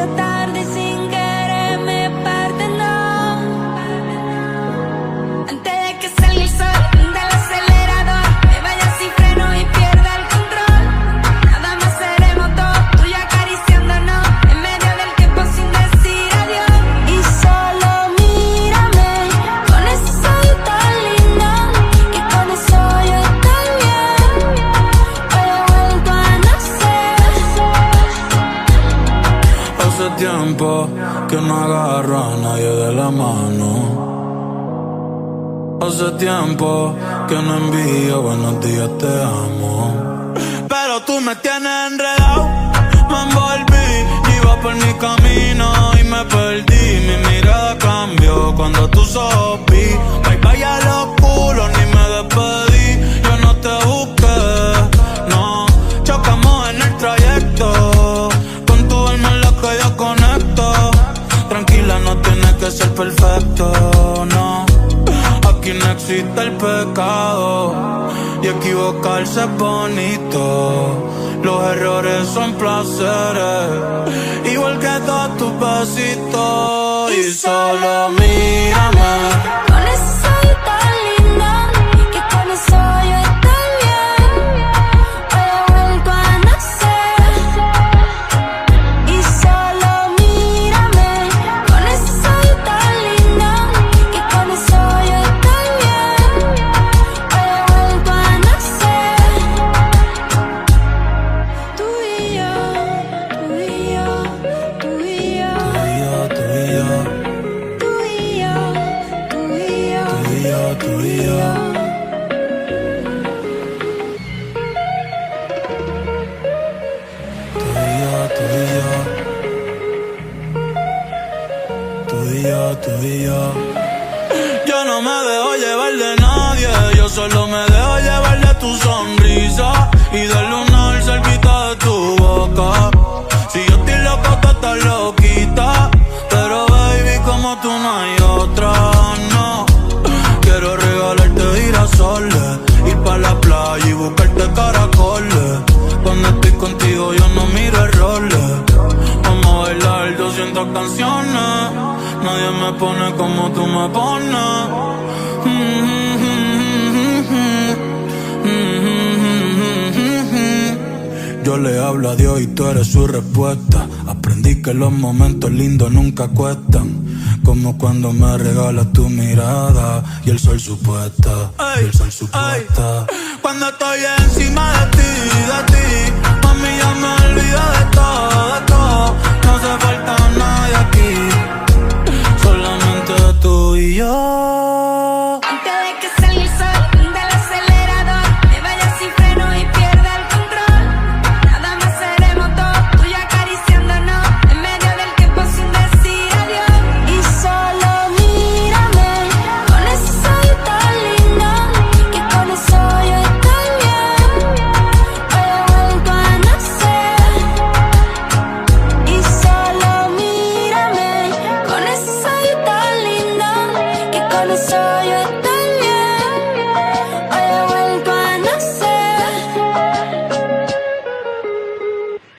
esa tarde sin querer me parte, no. Antes de que salga el sol del acelerador, me vaya sin freno y pierda el control. Nada más seremos dos, tú y yo acariciándonos en medio del tiempo sin decir adiós. Y solo mírame con ese ojos tan lindo, que con eso yo estoy bien. Hoy he vuelto a nacer. Hace tiempo que no agarro a nadie de la mano. Hace tiempo que no envío buenos días, te amo. Pero tú me tienes enredado, me envolví, iba por mi camino y me perdí. Mi mirada cambió cuando tú sopí. Bye bye a los culos, ni me despedí. Yo no te busqué, no. Chocamos en el trayecto, con tu alma en la que yo conecto. Tranquila, no tienes que ser perfecto, no. Aquí no existe el pecado y equivocarse es bonito. Los errores son placeres, igual que todos tus besitos. Y solo mírame Con ese ojos tan lindo, que con eso yo estoy bien. Hoy he vuelto a nacer. Y solo mírame con ese ojos tan lindo, que con eso yo estoy bien. Hoy he vuelto a nacer. Tú y yo, tú y yo, tú y yo, tú y yo, tú y yo, tú y yo, tú y yo, tú y yo. Tú y yo. Yo no me dejo llevar de nadie, yo solo me dejo llevar de tu sonrisa y del lunar cerquita de tu boca. Si yo estoy loco, tú estás loquita, pero baby, como tú no hay otra, no. Quiero regalarte girasoles, ir pa' la playa y buscarte caracoles. Cuando estoy contigo yo no miro errores. Vamos a bailar 200 canciones, nadie me pone como tú me pones. Yo le hablo a Dios y tú eres su respuesta. Aprendí que los momentos lindos nunca cuestan, como cuando me regalas tu mirada y el sol supuesta, y el sol supuesta. Cuando estoy encima de ti, mami, ya me olvidé